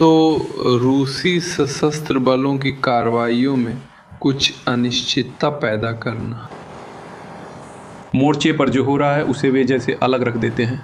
तो रूसी सशस्त्र बलों की कार्रवाइयों में कुछ अनिश्चितता पैदा करना। मोर्चे पर जो हो रहा है उसे वे जैसे अलग रख देते हैं।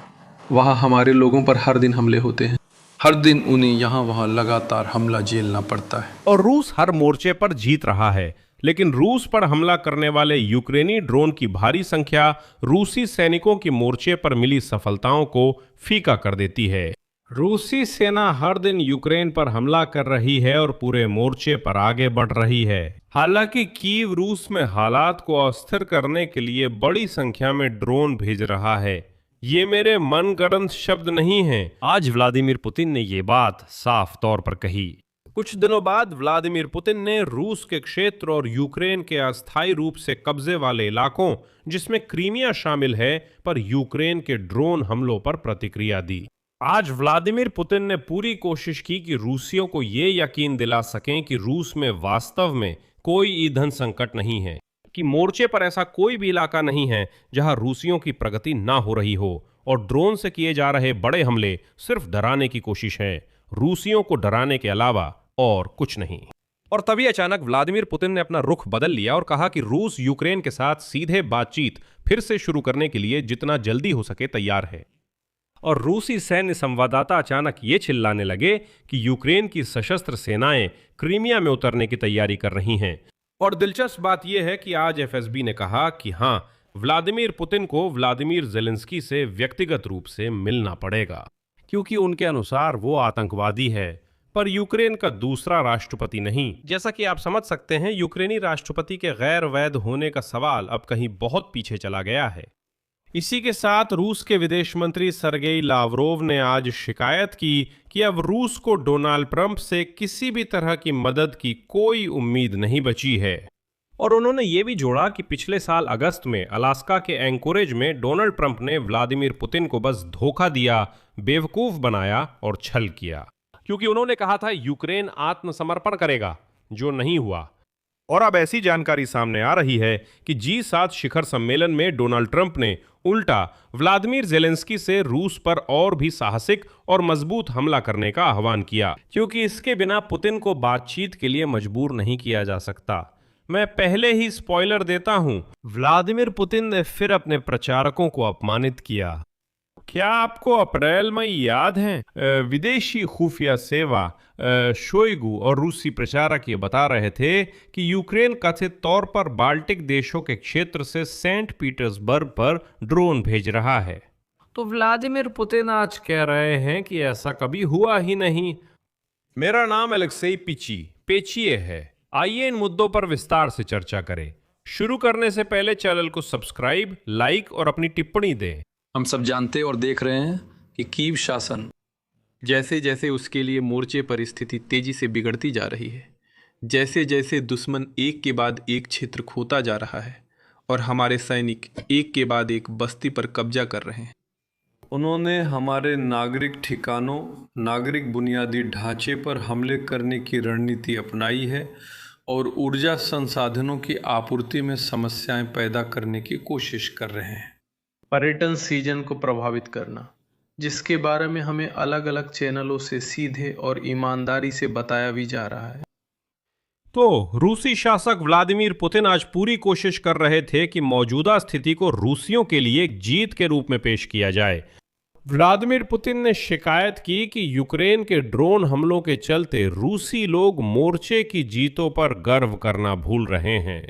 वहाँ हमारे लोगों पर हर दिन हमले होते हैं। हर दिन उन्हें यहाँ वहाँ लगातार हमला झेलना पड़ता है। और रूस हर मोर्चे पर जीत रहा है, लेकिन रूस पर हमला करने वाले यूक्रेनी ड्रोन की भारी संख्या रूसी सैनिकों की मोर्चे पर मिली सफलताओं को फीका कर देती है। रूसी सेना हर दिन यूक्रेन पर हमला कर रही है और पूरे मोर्चे पर आगे बढ़ रही है। हालांकि कीव रूस में हालात को अस्थिर करने के लिए बड़ी संख्या में ड्रोन भेज रहा है। ये मेरे मनगढ़ंत शब्द नहीं हैं। आज व्लादिमीर पुतिन ने ये बात साफ तौर पर कही। कुछ दिनों बाद व्लादिमीर पुतिन ने रूस के क्षेत्र और यूक्रेन के अस्थायी रूप से कब्जे वाले इलाकों, जिसमें क्रीमिया शामिल है, पर यूक्रेन के ड्रोन हमलों पर प्रतिक्रिया दी। आज व्लादिमीर पुतिन ने पूरी कोशिश की कि रूसियों को ये यकीन दिला सकें कि रूस में वास्तव में कोई ईंधन संकट नहीं है, कि मोर्चे पर ऐसा कोई भी इलाका नहीं है जहां रूसियों की प्रगति ना हो रही हो, और ड्रोन से किए जा रहे बड़े हमले सिर्फ डराने की कोशिश है, रूसियों को डराने के अलावा और कुछ नहीं। और तभी अचानक व्लादिमीर पुतिन ने अपना रुख बदल लिया और कहा कि रूस यूक्रेन के साथ सीधे बातचीत फिर से शुरू करने के लिए जितना जल्दी हो सके तैयार है। और रूसी सैन्य संवाददाता अचानक ये चिल्लाने लगे कि यूक्रेन की सशस्त्र सेनाएं क्रीमिया में उतरने की तैयारी कर रही हैं। और दिलचस्प बात यह है कि आज एफएसबी ने कहा कि हाँ, व्लादिमीर पुतिन को व्लादिमीर ज़ेलेंस्की से व्यक्तिगत रूप से मिलना पड़ेगा, क्योंकि उनके अनुसार वो आतंकवादी है, पर यूक्रेन का दूसरा राष्ट्रपति नहीं। जैसा कि आप समझ सकते हैं, यूक्रेनी राष्ट्रपति के गैर वैध होने का सवाल अब कहीं बहुत पीछे चला गया है। इसी के साथ रूस के विदेश मंत्री सर्गेई लावरोव ने आज शिकायत की कि अब रूस को डोनाल्ड ट्रंप से किसी भी तरह की मदद की कोई उम्मीद नहीं बची है। और उन्होंने ये भी जोड़ा कि पिछले साल अगस्त में अलास्का के एंकोरेज में डोनाल्ड ट्रंप ने व्लादिमीर पुतिन को बस धोखा दिया, बेवकूफ बनाया और छल किया, क्योंकि उन्होंने कहा था यूक्रेन आत्मसमर्पण करेगा, जो नहीं हुआ। और अब ऐसी जानकारी सामने आ रही है कि G7 शिखर सम्मेलन में डोनाल्ड ट्रंप ने उल्टा व्लादिमीर ज़ेलेंस्की से रूस पर और भी साहसिक और मजबूत हमला करने का आह्वान किया, क्योंकि इसके बिना पुतिन को बातचीत के लिए मजबूर नहीं किया जा सकता। मैं पहले ही स्पॉइलर देता हूं, व्लादिमीर पुतिन ने फिर अपने प्रचारकों को अपमानित किया। क्या आपको अप्रैल में याद है विदेशी खुफिया सेवा शोइगु और रूसी प्रचारक ये बता रहे थे कि यूक्रेन कथित तौर पर बाल्टिक देशों के क्षेत्र से सेंट पीटर्सबर्ग पर ड्रोन भेज रहा है। तो व्लादिमीर पुतिन आज कह रहे हैं कि ऐसा कभी हुआ ही नहीं। मेरा नाम अलेक्सेई पेचिए है। आइए इन मुद्दों पर विस्तार से चर्चा करें। शुरू करने से पहले चैनल को सब्सक्राइब, लाइक और अपनी टिप्पणी दें। हम सब जानते और देख रहे हैं कि कीव शासन जैसे जैसे उसके लिए मोर्चे पर स्थिति तेजी से बिगड़ती जा रही है, जैसे जैसे दुश्मन एक के बाद एक क्षेत्र खोता जा रहा है और हमारे सैनिक एक के बाद एक बस्ती पर कब्जा कर रहे हैं, उन्होंने हमारे नागरिक ठिकानों, नागरिक बुनियादी ढांचे पर हमले करने की रणनीति अपनाई है और ऊर्जा संसाधनों की आपूर्ति में समस्याएं पैदा करने की कोशिश कर रहे हैं। पर्यटन सीजन को प्रभावित करना, जिसके बारे में हमें अलग अलग चैनलों से सीधे और ईमानदारी से बताया भी जा रहा है। तो रूसी शासक व्लादिमीर पुतिन आज पूरी कोशिश कर रहे थे कि मौजूदा स्थिति को रूसियों के लिए एक जीत के रूप में पेश किया जाए। व्लादिमीर पुतिन ने शिकायत की कि यूक्रेन के ड्रोन हमलों के चलते रूसी लोग मोर्चे की जीतों पर गर्व करना भूल रहे हैं।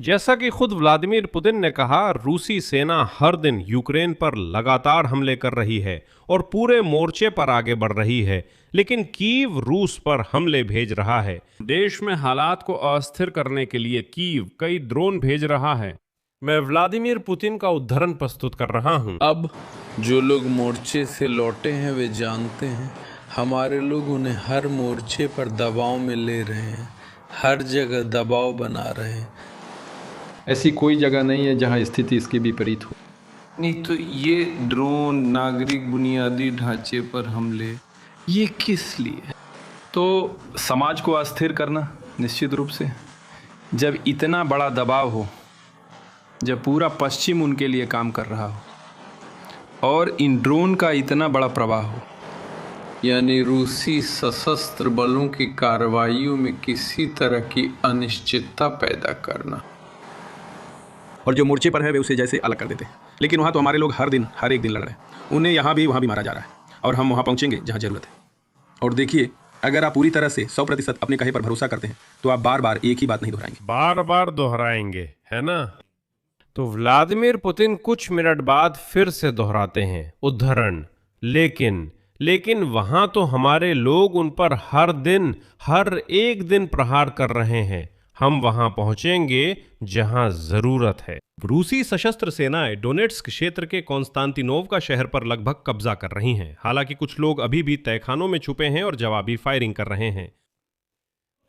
जैसा कि खुद व्लादिमीर पुतिन ने कहा, रूसी सेना हर दिन यूक्रेन पर लगातार हमले कर रही है और पूरे मोर्चे पर आगे बढ़ रही है, लेकिन कीव रूस पर हमले भेज रहा है। देश में हालात को अस्थिर करने के लिए कीव कई ड्रोन भेज रहा है। मैं व्लादिमीर पुतिन का उद्धरण प्रस्तुत कर रहा हूं। अब जो लोग मोर्चे से लौटे हैं वे जानते हैं हमारे लोग उन्हें हर मोर्चे पर दबाव में ले रहे हैं, हर जगह दबाव बना रहे हैं। ऐसी कोई जगह नहीं है जहां स्थिति इसके विपरीत हो। नहीं तो ये ड्रोन, नागरिक बुनियादी ढांचे पर हमले, ये किस लिए? तो समाज को अस्थिर करना, निश्चित रूप से। जब इतना बड़ा दबाव हो, जब पूरा पश्चिम उनके लिए काम कर रहा हो और इन ड्रोन का इतना बड़ा प्रवाह हो, यानी रूसी सशस्त्र बलों की कार्रवाइयों में किसी तरह की अनिश्चितता पैदा करना। और जो मोर्चे पर है वे उसे जैसे अलग कर देते हैं। लेकिन वहाँ तो हमारे लोग हर एक दिन लड़ रहे हैं, उन्हें यहाँ भी वहाँ भी मारा जा रहा है, और हम वहाँ पहुँचेंगे जहाँ ज़रूरत है। और देखिए, अगर आप पूरी तरह से 100% अपने कहे पर भरोसा करते हैं तो आप बार बार एक ही बात नहीं दोहराएंगे। बार बार दोहराएंगे, है ना? तो व्लादिमीर पुतिन कुछ मिनट बाद फिर से दोहराते हैं, उद्धरण, लेकिन वहां तो हमारे लोग उन पर हर एक दिन प्रहार कर रहे हैं। हम वहां पहुंचेंगे जहां जरूरत है। रूसी सशस्त्र सेनाएं डोनेट्स्क क्षेत्र के कॉन्स्टांतिनोव का शहर पर लगभग कब्जा कर रही हैं। हालांकि कुछ लोग अभी भी तहखानों में छुपे हैं और जवाबी फायरिंग कर रहे हैं।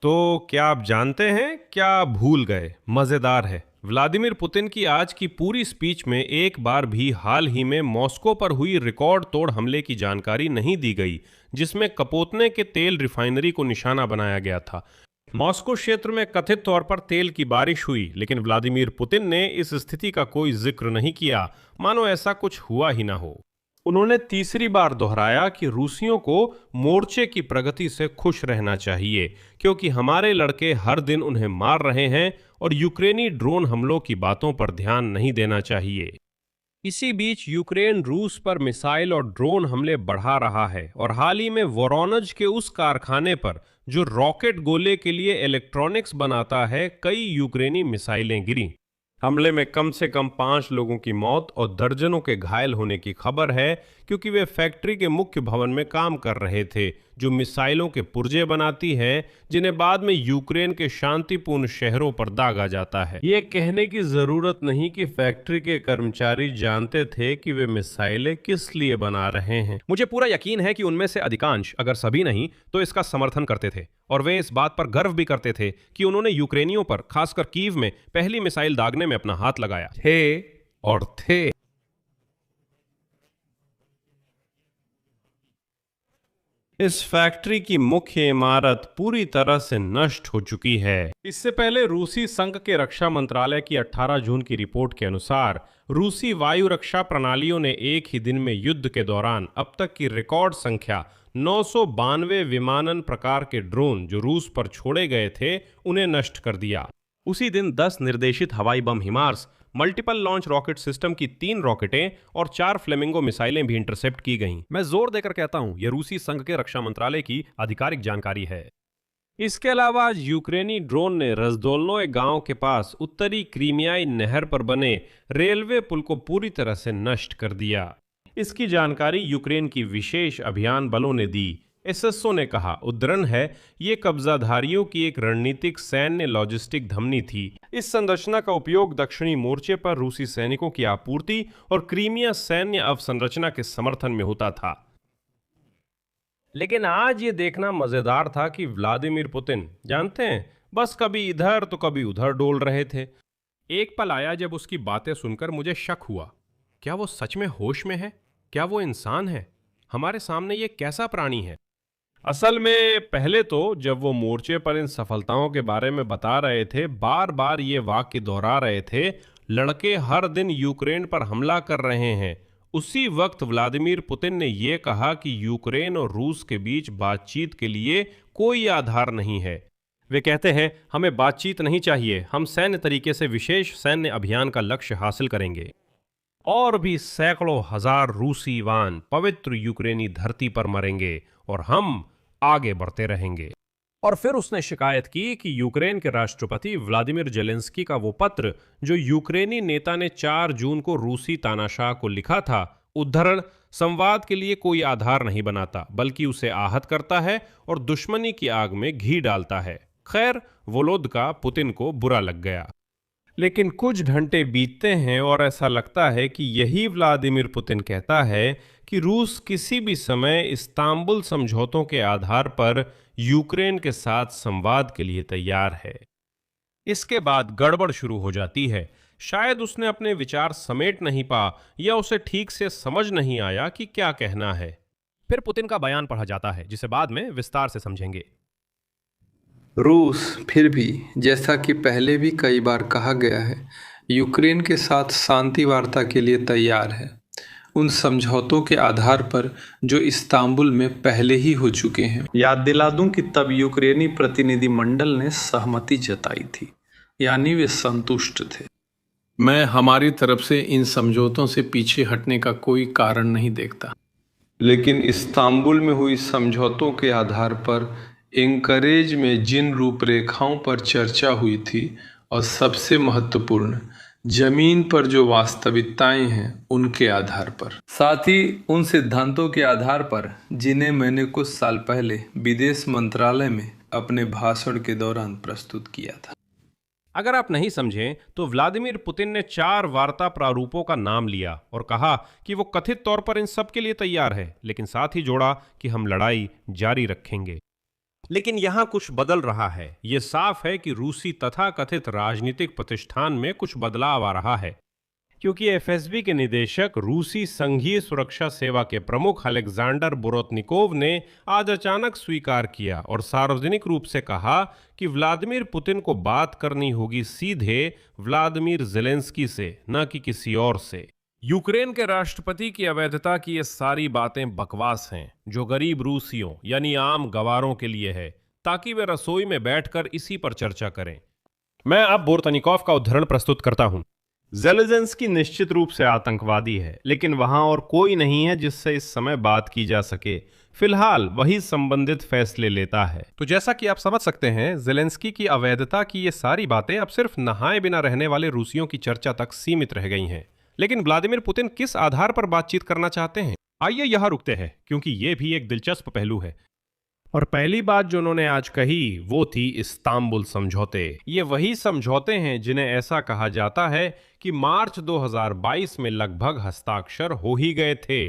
तो क्या आप जानते हैं, क्या भूल गए? मजेदार है, व्लादिमीर पुतिन की आज की पूरी स्पीच में एक बार भी हाल ही में मॉस्को पर हुई रिकॉर्ड तोड़ हमले की जानकारी नहीं दी गई, जिसमें कपोतने के तेल रिफाइनरी को निशाना बनाया गया था। मॉस्को क्षेत्र में कथित तौर पर तेल की बारिश हुई, लेकिन व्लादिमीर पुतिन ने इस स्थिति का कोई जिक्र नहीं किया, मानो ऐसा कुछ हुआ ही ना हो। उन्होंने तीसरी बार दोहराया कि रूसियों को मोर्चे की प्रगति से खुश रहना चाहिए, क्योंकि हमारे लड़के हर दिन उन्हें मार रहे हैं और यूक्रेनी ड्रोन हमलों की बातों पर ध्यान नहीं देना चाहिए। इसी बीच यूक्रेन रूस पर मिसाइल और ड्रोन हमले बढ़ा रहा है और हाल ही में वोरोनज के उस कारखाने पर जो रॉकेट गोले के लिए इलेक्ट्रॉनिक्स बनाता है, कई यूक्रेनी मिसाइलें गिरी। हमले में कम से कम 5 लोगों की मौत और दर्जनों के घायल होने की खबर है, क्योंकि वे फैक्ट्री के मुख्य भवन में काम कर रहे थे जो मिसाइलों के पुर्जे बनाती है, जिन्हें बाद में यूक्रेन के शांतिपूर्ण शहरों पर दागा जाता है। ये कहने की जरूरत नहीं कि फैक्ट्री के कर्मचारी जानते थे कि वे मिसाइलें किस लिए बना रहे हैं। मुझे पूरा यकीन है कि उनमें से अधिकांश, अगर सभी नहीं तो, इसका समर्थन करते थे, और वे इस बात पर गर्व भी करते थे कि उन्होंने यूक्रेनियों पर, खासकर कीव में पहली मिसाइल दागने में अपना हाथ लगाया थे। इस फैक्ट्री की मुख्य इमारत पूरी तरह से नष्ट हो चुकी है। इससे पहले रूसी संघ के रक्षा मंत्रालय की 18 जून की रिपोर्ट के अनुसार रूसी वायु रक्षा प्रणालियों ने एक ही दिन में युद्ध के दौरान अब तक की रिकॉर्ड संख्या 992 विमानन प्रकार के ड्रोन जो रूस पर छोड़े गए थे, उन्हें नष्ट कर दिया। उसी दिन 10 निर्देशित हवाई bomb HIMARS, multiple launch rocket system की 3 रॉकेटें और 4 फ्लेमिंगो मिसाइलें भी इंटरसेप्ट की गईं। मैं जोर देकर कहता हूं, यह रूसी संघ के रक्षा मंत्रालय की आधिकारिक जानकारी है। इसके अलावा आज यूक्रेनी ड्रोन ने रजदोल्नोय गांव के पास उत्तरी क्रीमियाई नहर पर बने रेलवे पुल को पूरी तरह से नष्ट कर दिया। इसकी जानकारी यूक्रेन की विशेष अभियान बलों ने दी। एसएसओ ने कहा, उद्धरण है, ये कब्जाधारियों की एक रणनीतिक सैन्य लॉजिस्टिक धमनी थी। इस संरचना का उपयोग दक्षिणी मोर्चे पर रूसी सैनिकों की आपूर्ति और क्रीमिया सैन्य अवसंरचना के समर्थन में होता था। लेकिन आज ये देखना मजेदार था कि व्लादिमीर पुतिन, जानते हैं, बस कभी इधर तो कभी उधर डोल रहे थे। एक पल आया जब उसकी बातें सुनकर मुझे शक हुआ, क्या वो सच में होश में है? क्या वो इंसान है? हमारे सामने ये कैसा प्राणी है? असल में पहले तो जब वो मोर्चे पर इन सफलताओं के बारे में बता रहे थे, बार बार ये वाक्य दोहरा रहे थे, लड़के हर दिन यूक्रेन पर हमला कर रहे हैं। उसी वक्त व्लादिमीर पुतिन ने यह कहा कि यूक्रेन और रूस के बीच बातचीत के लिए कोई आधार नहीं है। वे कहते हैं, हमें बातचीत नहीं चाहिए, हम सैन्य तरीके से विशेष सैन्य अभियान का लक्ष्य हासिल करेंगे। और भी सैकड़ों हजार रूसी वान पवित्र यूक्रेनी धरती पर मरेंगे और हम आगे बढ़ते रहेंगे। और फिर उसने शिकायत की कि यूक्रेन के राष्ट्रपति व्लादिमीर जेलेंस्की का वो पत्र जो यूक्रेनी नेता ने 4 जून को रूसी तानाशाह को लिखा था, उद्धरण, संवाद के लिए कोई आधार नहीं बनाता, बल्कि उसे आहत करता है और दुश्मनी की आग में घी डालता है। खैर, वोलोदका पुतिन को बुरा लग गया। लेकिन कुछ घंटे बीतते हैं और ऐसा लगता है कि यही व्लादिमीर पुतिन कहता है कि रूस किसी भी समय इस्तांबुल समझौतों के आधार पर यूक्रेन के साथ संवाद के लिए तैयार है। इसके बाद गड़बड़ शुरू हो जाती है। शायद उसने अपने विचार समेट नहीं पा या उसे ठीक से समझ नहीं आया कि क्या कहना है। फिर पुतिन का बयान पढ़ा जाता है, जिसे बाद में विस्तार से समझेंगे। रूस फिर भी, जैसा कि पहले भी कई बार कहा गया है, यूक्रेन के साथ शांति वार्ता के लिए तैयार है। उन समझौतों के आधार पर जो इस्तांबुल में पहले ही हो चुके हैं। याद दिला दूं कि तब यूक्रेनी प्रतिनिधिमंडल ने सहमति जताई थी, यानी वे संतुष्ट थे। मैं हमारी तरफ से इन समझौतों से पीछे हटने का कोई कारण नहीं देखता। लेकिन इस्तांबुल में हुई समझौतों के आधार पर एंकरेज में जिन रूपरेखाओं पर चर्चा हुई थी और सबसे महत्वपूर्ण जमीन पर जो वास्तविकताएं हैं उनके आधार पर, साथ ही उन सिद्धांतों के आधार पर जिन्हें मैंने कुछ साल पहले विदेश मंत्रालय में अपने भाषण के दौरान प्रस्तुत किया था। अगर आप नहीं समझें तो व्लादिमीर पुतिन ने 4 वार्ता प्रारूपों का नाम लिया और कहा कि वो कथित तौर पर इन सब के लिए तैयार है, लेकिन साथ ही जोड़ा कि हम लड़ाई जारी रखेंगे। लेकिन यहां कुछ बदल रहा है। ये साफ है कि रूसी तथाकथित राजनीतिक प्रतिष्ठान में कुछ बदलाव आ रहा है, क्योंकि एफएसबी के निदेशक रूसी संघीय सुरक्षा सेवा के प्रमुख अलेक्जेंडर बोरोतनिकोव ने आज अचानक स्वीकार किया और सार्वजनिक रूप से कहा कि व्लादिमीर पुतिन को बात करनी होगी सीधे व्लादिमीर ज़ेलेंस्की से, न कि किसी और से। यूक्रेन के राष्ट्रपति की अवैधता की ये सारी बातें बकवास हैं, जो गरीब रूसियों यानी आम गवारों के लिए है, ताकि वे रसोई में बैठकर इसी पर चर्चा करें। मैं अब बोरतनिकोव का उद्धरण प्रस्तुत करता हूं। ज़ेलेंस्की निश्चित रूप से आतंकवादी है, लेकिन वहां और कोई नहीं है जिससे इस समय बात की जा सके। फिलहाल वही संबंधित फैसले लेता है। तो जैसा कि आप समझ सकते हैं, ज़ेलेंस्की की अवैधता की ये सारी बातें अब सिर्फ नहाए बिना रहने वाले रूसियों की चर्चा तक सीमित रह गई हैं। लेकिन व्लादिमीर पुतिन किस आधार पर बातचीत करना चाहते हैं, आइए यहां रुकते हैं, क्योंकि यह भी एक दिलचस्प पहलू है। और पहली बात जो उन्होंने आज कही वो थी इस्तांबुल समझौते। ये वही समझौते हैं जिन्हें ऐसा कहा जाता है कि मार्च 2022 में लगभग हस्ताक्षर हो ही गए थे।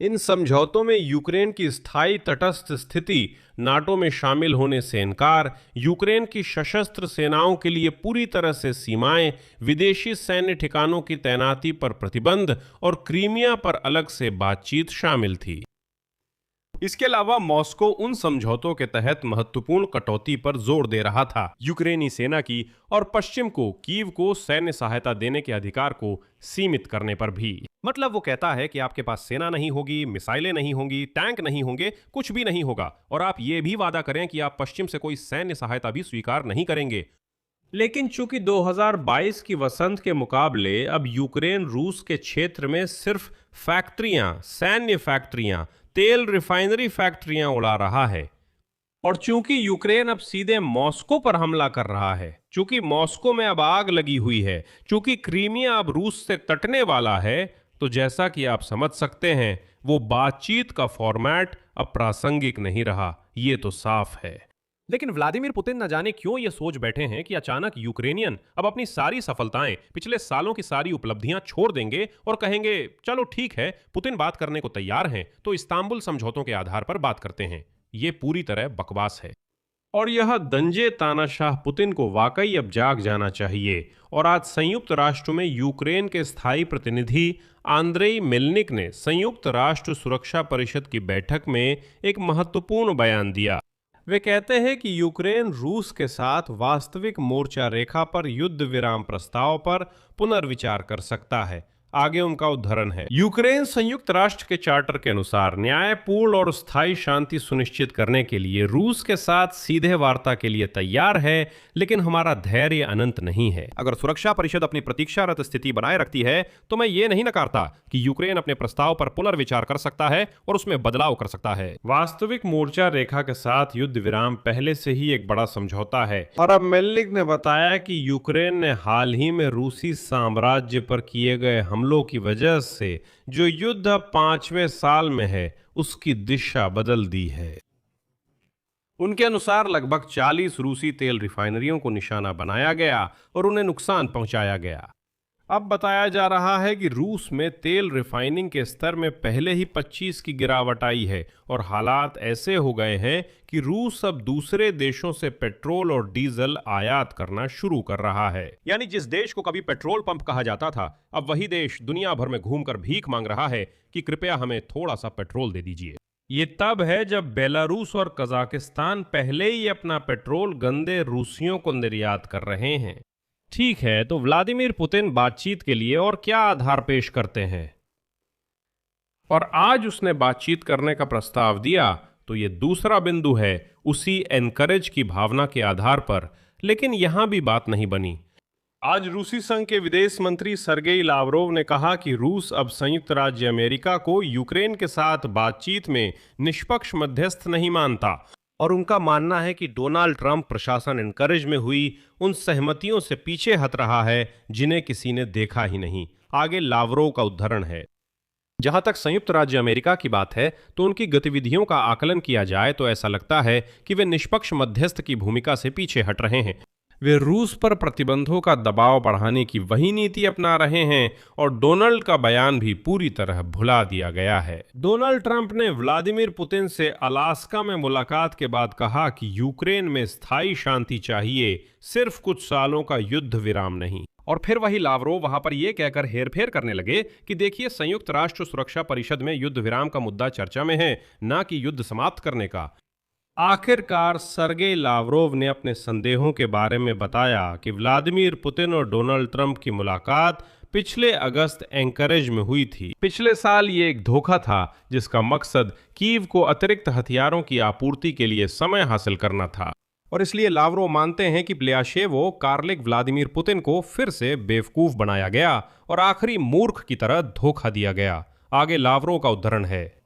इन समझौतों में यूक्रेन की स्थायी तटस्थ स्थिति, नाटो में शामिल होने से इनकार, यूक्रेन की सशस्त्र सेनाओं के लिए पूरी तरह से सीमाएं, विदेशी सैन्य ठिकानों की तैनाती पर प्रतिबंध और क्रीमिया पर अलग से बातचीत शामिल थी। इसके अलावा मॉस्को उन समझौतों के तहत महत्वपूर्ण कटौती पर जोर दे रहा था, यूक्रेनी सेना की और पश्चिम को कीव को सैन्य सहायता देने के अधिकार को सीमित करने पर भी। मतलब वो कहता है कि आपके पास सेना नहीं होगी, मिसाइलें नहीं होंगी, टैंक नहीं होंगे, कुछ भी नहीं होगा, और आप ये भी वादा करें कि आप पश्चिम से कोई सैन्य सहायता भी स्वीकार नहीं करेंगे। लेकिन चूंकि 2022 की वसंत के मुकाबले अब यूक्रेन रूस के क्षेत्र में सिर्फ फैक्ट्रियां, सैन्य फैक्ट्रियां, तेल रिफाइनरी फैक्ट्रियां उड़ा रहा है, और चूंकि यूक्रेन अब सीधे मॉस्को पर हमला कर रहा है, चूंकि मॉस्को में अब आग लगी हुई है, चूंकि क्रीमिया अब रूस से तटने वाला है, तो जैसा कि आप समझ सकते हैं वो बातचीत का फॉर्मेट अब प्रासंगिक नहीं रहा। ये तो साफ है। लेकिन व्लादिमीर पुतिन न जाने क्यों ये सोच बैठे हैं कि अचानक यूक्रेनियन अब अपनी सारी सफलताएं, पिछले सालों की सारी उपलब्धियां छोड़ देंगे और कहेंगे चलो ठीक है, पुतिन बात करने को तैयार हैं, तो इस्तांबुल समझौतों के आधार पर बात करते हैं। ये पूरी तरह बकवास है, और यह दंजे तानाशाह पुतिन को वाकई अब जाग जाना चाहिए। और आज संयुक्त राष्ट्र में यूक्रेन के स्थायी प्रतिनिधि आंद्रेई मेलनिक ने संयुक्त राष्ट्र सुरक्षा परिषद की बैठक में एक महत्वपूर्ण बयान दिया। वे कहते हैं कि यूक्रेन रूस के साथ वास्तविक मोर्चा रेखा पर युद्ध विराम प्रस्ताव पर पुनर्विचार कर सकता है। आगे उनका उद्धरण है, यूक्रेन संयुक्त राष्ट्र के चार्टर के अनुसार न्यायपूर्ण और स्थायी शांति सुनिश्चित करने के लिए रूस के साथ सीधे वार्ता के लिए तैयार है, लेकिन हमारा धैर्य अनंत नहीं है। अगर सुरक्षा परिषद अपनी प्रतीक्षारत स्थिति बनाए रखती है तो मैं ये नहीं नकारता कि यूक्रेन अपने प्रस्ताव पर पुनर्विचार कर सकता है और उसमें बदलाव कर सकता है। वास्तविक मोर्चा रेखा के साथ युद्ध विराम पहले से ही एक बड़ा समझौता है, और अब मेलनिक ने बताया कि यूक्रेन ने हाल ही में रूसी साम्राज्य पर किए गए हमलों की वजह से जो युद्ध अब 5वें साल में है उसकी दिशा बदल दी है। उनके अनुसार लगभग 40 रूसी तेल रिफाइनरियों को निशाना बनाया गया और उन्हें नुकसान पहुंचाया गया। अब बताया जा रहा है कि रूस में तेल रिफाइनिंग के स्तर में पहले ही 25 की गिरावट आई है, और हालात ऐसे हो गए हैं कि रूस अब दूसरे देशों से पेट्रोल और डीजल आयात करना शुरू कर रहा है। यानी जिस देश को कभी पेट्रोल पंप कहा जाता था, अब वही देश दुनिया भर में घूमकर भीख मांग रहा है कि कृपया हमें थोड़ा सा पेट्रोल दे दीजिए। ये तब है जब बेलारूस और कजाकिस्तान पहले ही अपना पेट्रोल गंदे रूसियों को निर्यात कर रहे हैं। ठीक है, तो व्लादिमीर पुतिन बातचीत के लिए और क्या आधार पेश करते हैं? और आज उसने बातचीत करने का प्रस्ताव दिया तो ये दूसरा बिंदु है उसी एनकरेज की भावना के आधार पर। लेकिन यहां भी बात नहीं बनी। आज रूसी संघ के विदेश मंत्री सरगेई लावरोव ने कहा कि रूस अब संयुक्त राज्य अमेरिका को यूक्रेन के साथ बातचीत में निष्पक्ष मध्यस्थ नहीं मानता और उनका मानना है कि डोनाल्ड ट्रंप प्रशासन एनकरेज में हुई उन सहमतियों से पीछे हट रहा है जिन्हें किसी ने देखा ही नहीं। आगे लावरोव का उद्धरण है। जहां तक संयुक्त राज्य अमेरिका की बात है तो उनकी गतिविधियों का आकलन किया जाए तो ऐसा लगता है कि वे निष्पक्ष मध्यस्थ की भूमिका से पीछे हट रहे हैं। वे रूस पर प्रतिबंधों का दबाव बढ़ाने की वही नीति अपना रहे हैं और डोनाल्ड का बयान भी पूरी तरह भुला दिया गया है। डोनाल्ड ट्रंप ने व्लादिमीर पुतिन से अलास्का में मुलाकात के बाद कहा कि यूक्रेन में स्थायी शांति चाहिए, सिर्फ कुछ सालों का युद्ध विराम नहीं। और फिर वही लावरोव वहां पर यह कहकर हेरफेर करने लगे कि देखिए, संयुक्त राष्ट्र सुरक्षा परिषद में युद्ध विराम का मुद्दा चर्चा में है, ना कि युद्ध समाप्त करने का। आखिरकार सरगेई लावरोव ने अपने संदेहों के बारे में बताया कि व्लादिमीर पुतिन और डोनाल्ड ट्रंप की मुलाकात पिछले अगस्त एंकरेज में हुई थी। पिछले साल ये एक धोखा था जिसका मकसद कीव को अतिरिक्त हथियारों की आपूर्ति के लिए समय हासिल करना था। और इसलिए लावरोव मानते हैं कि ब्लियाशेवो कार्लिक व्लादिमीर पुतिन को फिर से बेवकूफ बनाया गया और आखिरी मूर्ख की तरह धोखा दिया गया। आगे लावरोव का उद्धरण है।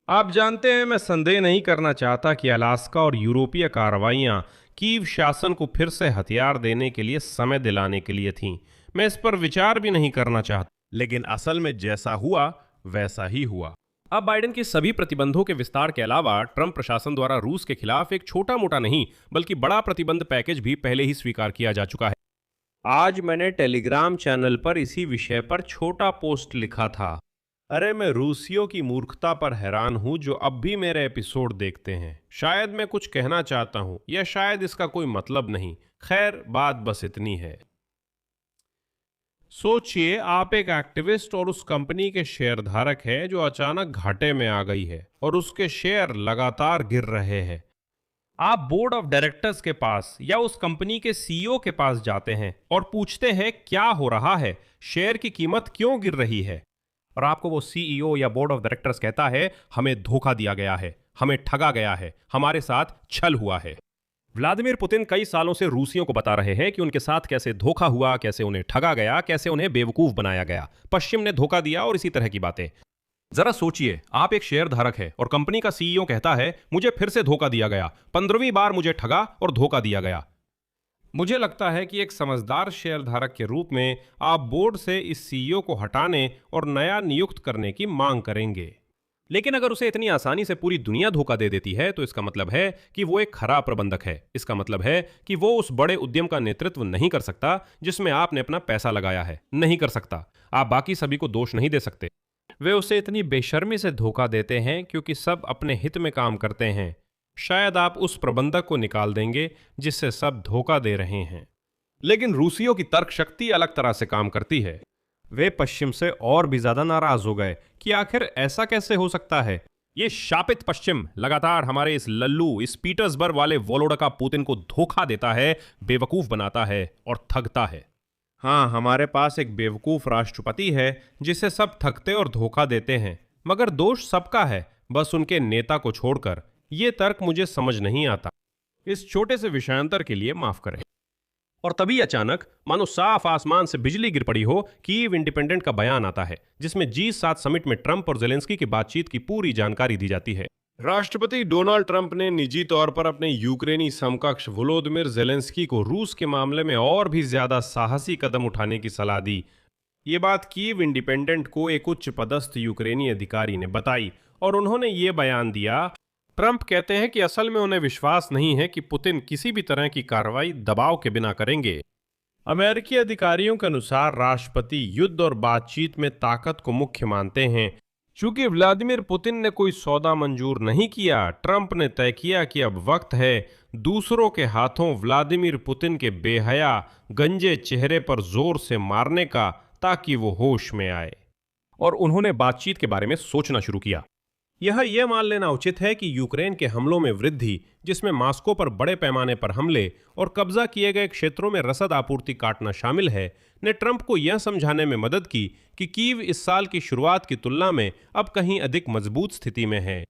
आप जानते हैं, मैं संदेह नहीं करना चाहता कि अलास्का और यूरोपीय कार्रवाइयां कीव शासन को फिर से हथियार देने के लिए समय दिलाने के लिए थीं। मैं इस पर विचार भी नहीं करना चाहता, लेकिन असल में जैसा हुआ वैसा ही हुआ। अब बाइडेन के सभी प्रतिबंधों के विस्तार के अलावा ट्रंप प्रशासन द्वारा रूस के खिलाफ एक छोटा मोटा नहीं बल्कि बड़ा प्रतिबंध पैकेज भी पहले ही स्वीकार किया जा चुका है। आज मैंने टेलीग्राम चैनल पर इसी विषय पर छोटा पोस्ट लिखा था। अरे, मैं रूसियों की मूर्खता पर हैरान हूं जो अब भी मेरे एपिसोड देखते हैं। शायद मैं कुछ कहना चाहता हूं या शायद इसका कोई मतलब नहीं। खैर, बात बस इतनी है। सोचिए, आप एक एक्टिविस्ट और उस कंपनी के शेयरधारक हैं जो अचानक घाटे में आ गई है और उसके शेयर लगातार गिर रहे हैं। आप बोर्ड ऑफ डायरेक्टर्स के पास या उस कंपनी के सीईओ के पास जाते हैं और पूछते हैं क्या हो रहा है, शेयर की कीमत क्यों गिर रही है। और आपको वो सीईओ या बोर्ड ऑफ डायरेक्टर्स कहता है, हमें धोखा दिया गया है, हमें ठगा गया है, हमारे साथ छल हुआ है। व्लादिमीर पुतिन कई सालों से रूसियों को बता रहे हैं कि उनके साथ कैसे धोखा हुआ, कैसे उन्हें ठगा गया, कैसे उन्हें बेवकूफ बनाया गया, पश्चिम ने धोखा दिया और इसी तरह की बातें। जरा सोचिए, आप एक शेयर धारक है और कंपनी का सीईओ कहता है, मुझे फिर से धोखा दिया गया, 15वीं बार मुझे ठगा और धोखा दिया गया। मुझे लगता है कि एक समझदार शेयरधारक के रूप में आप बोर्ड से इस सीईओ को हटाने और नया नियुक्त करने की मांग करेंगे। लेकिन अगर उसे इतनी आसानी से पूरी दुनिया धोखा दे देती है तो इसका मतलब है कि वो एक खराब प्रबंधक है। इसका मतलब है कि वो उस बड़े उद्यम का नेतृत्व नहीं कर सकता जिसमें आपने अपना पैसा लगाया है। नहीं कर सकता। आप बाकी सभी को दोष नहीं दे सकते। वे उसे इतनी बेशर्मी से धोखा देते हैं क्योंकि सब अपने हित में काम करते हैं। शायद आप उस प्रबंधक को निकाल देंगे जिससे सब धोखा दे रहे हैं। लेकिन रूसियों की तर्क शक्ति अलग तरह से काम करती है। वे पश्चिम से और भी ज्यादा नाराज हो गए कि आखिर ऐसा कैसे हो सकता है। ये शापित पश्चिम लगातार हमारे इस लल्लू, इस पीटर्सबर्ग वाले वोलोडा पुतिन को धोखा देता है, बेवकूफ बनाता है और ठगता है। हाँ, हमारे पास एक बेवकूफ राष्ट्रपति है जिसे सब ठगते और धोखा देते हैं, मगर दोष सबका है, बस उनके नेता को छोड़कर। ये तर्क मुझे समझ नहीं आता। इस छोटे से विषयांतर के लिए माफ करें। और तभी अचानक मानो साफ आसमान से बिजली गिर पड़ी हो, कीव इंडिपेंडेंट का बयान आता है जिसमें G7 समिट में ट्रंप और जेलेंस्की की बातचीत की पूरी जानकारी दी जाती है। राष्ट्रपति डोनाल्ड ट्रंप ने निजी तौर पर अपने यूक्रेनी समकक्ष वोलोदिमिर जेलेंस्की को रूस के मामले में और भी ज्यादा साहसी कदम उठाने की सलाह दी। ये बात कीव इंडिपेंडेंट को एक उच्च पदस्थ यूक्रेनी अधिकारी ने बताई और उन्होंने ये बयान दिया। ट्रंप कहते हैं कि असल में उन्हें विश्वास नहीं है कि पुतिन किसी भी तरह की कार्रवाई दबाव के बिना करेंगे। अमेरिकी अधिकारियों के अनुसार राष्ट्रपति युद्ध और बातचीत में ताकत को मुख्य मानते हैं। चूंकि व्लादिमीर पुतिन ने कोई सौदा मंजूर नहीं किया, ट्रंप ने तय किया कि अब वक्त है दूसरों के हाथों व्लादिमीर पुतिन के बेहया गंजे चेहरे पर जोर से मारने का, ताकि वो होश में आए। और उन्होंने बातचीत के बारे में सोचना शुरू किया। यह मान लेना उचित है कि यूक्रेन के हमलों में वृद्धि, जिसमें मॉस्को पर बड़े पैमाने पर हमले और कब्जा किए गए क्षेत्रों में रसद आपूर्ति काटना शामिल है, ने ट्रंप को यह समझाने में मदद की कि कीव इस साल की शुरुआत की तुलना में अब कहीं अधिक मजबूत स्थिति में है।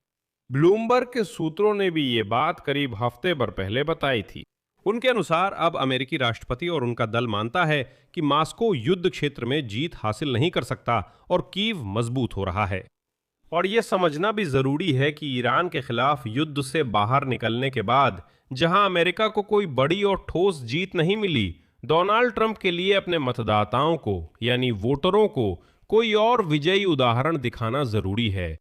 ब्लूमबर्ग के सूत्रों ने भी ये बात करीब हफ्ते भर पहले बताई थी। उनके अनुसार अब अमेरिकी राष्ट्रपति और उनका दल मानता है कि मॉस्को युद्ध क्षेत्र में जीत हासिल नहीं कर सकता और कीव मजबूत हो रहा है। और यह समझना भी जरूरी है कि ईरान के खिलाफ युद्ध से बाहर निकलने के बाद जहां अमेरिका को कोई बड़ी और ठोस जीत नहीं मिली, डोनाल्ड ट्रंप के लिए अपने मतदाताओं को यानी वोटरों को कोई और विजयी उदाहरण दिखाना जरूरी है।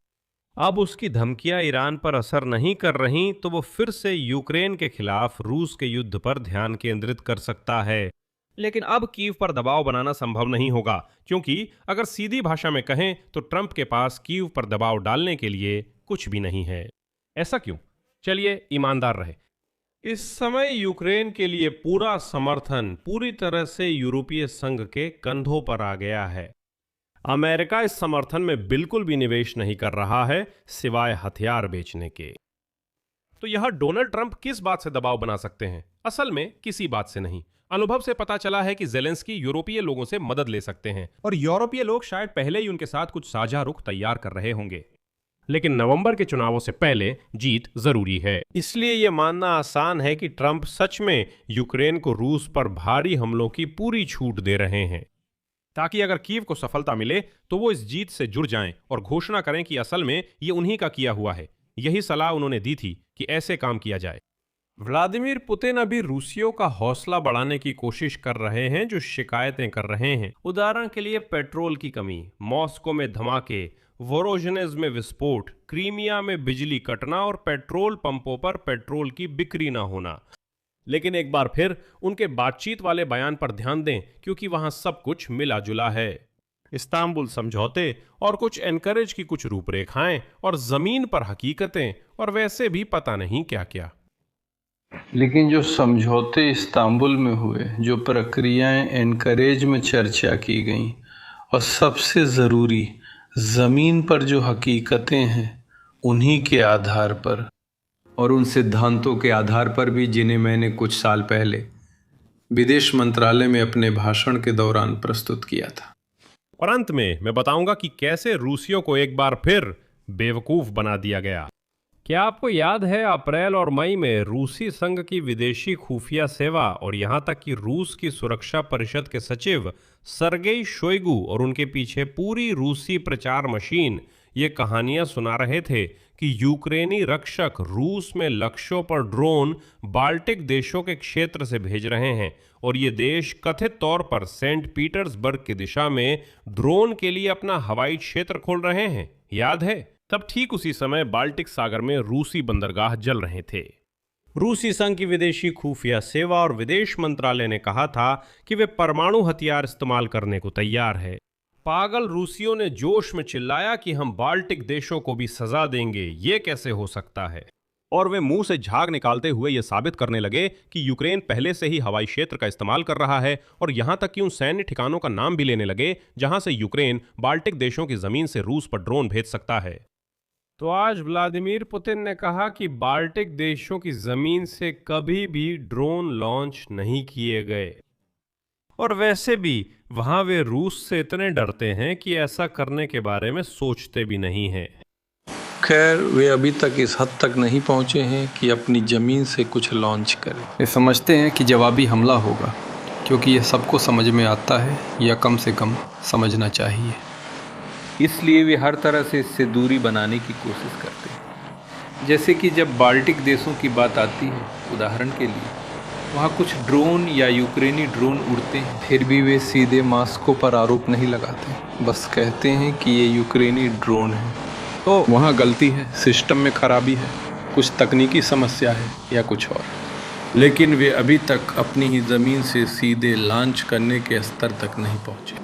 अब उसकी धमकियां ईरान पर असर नहीं कर रही तो वो फिर से यूक्रेन के खिलाफ रूस के युद्ध पर ध्यान केंद्रित कर सकता है। लेकिन अब कीव पर दबाव बनाना संभव नहीं होगा, क्योंकि अगर सीधी भाषा में कहें तो ट्रंप के पास कीव पर दबाव डालने के लिए कुछ भी नहीं है। ऐसा क्यों? चलिए ईमानदार रहे। इस समय यूक्रेन के लिए पूरा समर्थन पूरी तरह से यूरोपीय संघ के कंधों पर आ गया है। अमेरिका इस समर्थन में बिल्कुल भी निवेश नहीं कर रहा है, सिवाय हथियार बेचने के। तो यह डोनाल्ड ट्रंप किस बात से दबाव बना सकते हैं? असल में किसी बात से नहीं। अनुभव से पता चला है कि जेलेंस्की यूरोपीय लोगों से मदद ले सकते हैं और यूरोपीय लोग शायद पहले ही उनके साथ कुछ साझा रुख तैयार कर रहे होंगे। लेकिन नवंबर के चुनावों से पहले जीत जरूरी है। इसलिए यह मानना आसान है कि ट्रंप सच में यूक्रेन को रूस पर भारी हमलों की पूरी छूट दे रहे हैं, ताकि अगर कीव को सफलता मिले तो वो इस जीत से जुड़ जाएं और घोषणा करें कि असल में ये उन्हीं का किया हुआ है। यही सलाह उन्होंने दी थी कि ऐसे काम किया जाए। व्लादिमीर पुतिन अभी रूसियों का हौसला बढ़ाने की कोशिश कर रहे हैं, जो शिकायतें कर रहे हैं। उदाहरण के लिए पेट्रोल की कमी, मॉस्को में धमाके, वोरोजनेज में विस्फोट, क्रीमिया में बिजली कटना और पेट्रोल पंपों पर पेट्रोल की बिक्री ना होना। लेकिन एक बार फिर उनके बातचीत वाले बयान पर ध्यान दें, क्योंकि वहां सब कुछ मिला जुला है। इस्तांबुल समझौते और कुछ एनकरेज की कुछ रूपरेखाएं और जमीन पर हकीकतें और वैसे भी पता नहीं क्या क्या। लेकिन जो समझौते इस्तांबुल में हुए, जो प्रक्रियाएं एनकरेज में चर्चा की गईं और सबसे ज़रूरी ज़मीन पर जो हकीकतें हैं, उन्हीं के आधार पर और उन सिद्धांतों के आधार पर भी जिन्हें मैंने कुछ साल पहले विदेश मंत्रालय में अपने भाषण के दौरान प्रस्तुत किया था। और अंत में मैं बताऊंगा कि कैसे रूसियों को एक बार फिर बेवकूफ बना दिया गया। क्या आपको याद है अप्रैल और मई में रूसी संघ की विदेशी खुफिया सेवा और यहां तक कि रूस की सुरक्षा परिषद के सचिव सर्गेई शोइगु और उनके पीछे पूरी रूसी प्रचार मशीन ये कहानियां सुना रहे थे कि यूक्रेनी रक्षक रूस में लक्ष्यों पर ड्रोन बाल्टिक देशों के क्षेत्र से भेज रहे हैं और ये देश कथित तौर पर सेंट पीटर्सबर्ग की दिशा में ड्रोन के लिए अपना हवाई क्षेत्र खोल रहे हैं? याद है? तब ठीक उसी समय बाल्टिक सागर में रूसी बंदरगाह जल रहे थे। रूसी संघ की विदेशी खुफिया सेवा और विदेश मंत्रालय ने कहा था कि वे परमाणु हथियार इस्तेमाल करने को तैयार है। पागल रूसियों ने जोश में चिल्लाया कि हम बाल्टिक देशों को भी सजा देंगे, ये कैसे हो सकता है? और वे मुंह से झाग निकालते हुए यह साबित करने लगे कि यूक्रेन पहले से ही हवाई क्षेत्र का इस्तेमाल कर रहा है और यहां तक कि उन सैन्य ठिकानों का नाम भी लेने लगे जहां से यूक्रेन बाल्टिक देशों की जमीन से रूस पर ड्रोन भेज सकता है। तो आज व्लादिमीर पुतिन ने कहा कि बाल्टिक देशों की जमीन से कभी भी ड्रोन लॉन्च नहीं किए गए और वैसे भी वहां वे रूस से इतने डरते हैं कि ऐसा करने के बारे में सोचते भी नहीं हैं। खैर, वे अभी तक इस हद तक नहीं पहुंचे हैं कि अपनी ज़मीन से कुछ लॉन्च करें। वे समझते हैं कि जवाबी हमला होगा, क्योंकि यह सबको समझ में आता है या कम से कम समझना चाहिए। इसलिए वे हर तरह से इससे दूरी बनाने की कोशिश करते हैं। जैसे कि जब बाल्टिक देशों की बात आती है, उदाहरण के लिए वहाँ कुछ ड्रोन या यूक्रेनी ड्रोन उड़ते हैं, फिर भी वे सीधे मॉस्को पर आरोप नहीं लगाते, बस कहते हैं कि ये यूक्रेनी ड्रोन है। तो वहाँ गलती है, सिस्टम में खराबी है, कुछ तकनीकी समस्या है या कुछ और। लेकिन वे अभी तक अपनी ही ज़मीन से सीधे लॉन्च करने के स्तर तक नहीं पहुँचे।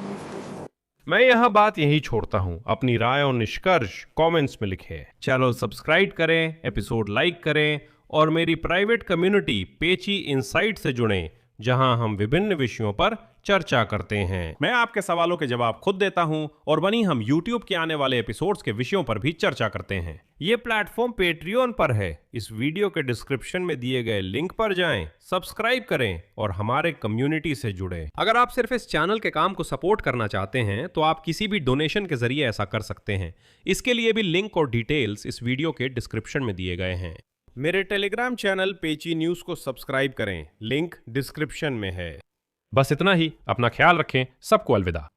मैं यह बात यही छोड़ता हूं। अपनी राय और निष्कर्ष कमेंट्स में लिखें। चैनल सब्सक्राइब करें, एपिसोड लाइक करें और मेरी प्राइवेट कम्युनिटी पेची इनसाइट से जुड़ें, जहां हम विभिन्न विषयों पर चर्चा करते हैं। मैं आपके सवालों के जवाब खुद देता हूं और वहीं हम YouTube के आने वाले एपिसोड्स के विषयों पर भी चर्चा करते हैं। ये प्लेटफॉर्म पेट्रियन पर है। इस वीडियो के डिस्क्रिप्शन में दिए गए लिंक पर जाएं, सब्सक्राइब करें और हमारे कम्युनिटी से जुड़ें। अगर आप सिर्फ इस चैनल के काम को सपोर्ट करना चाहते हैं तो आप किसी भी डोनेशन के जरिए ऐसा कर सकते हैं। इसके लिए भी लिंक और डिटेल्स इस वीडियो के डिस्क्रिप्शन में दिए गए हैं। मेरे टेलीग्राम चैनल पेची न्यूज को सब्सक्राइब करें, लिंक डिस्क्रिप्शन में है। बस इतना ही। अपना ख्याल रखें। सबको अलविदा।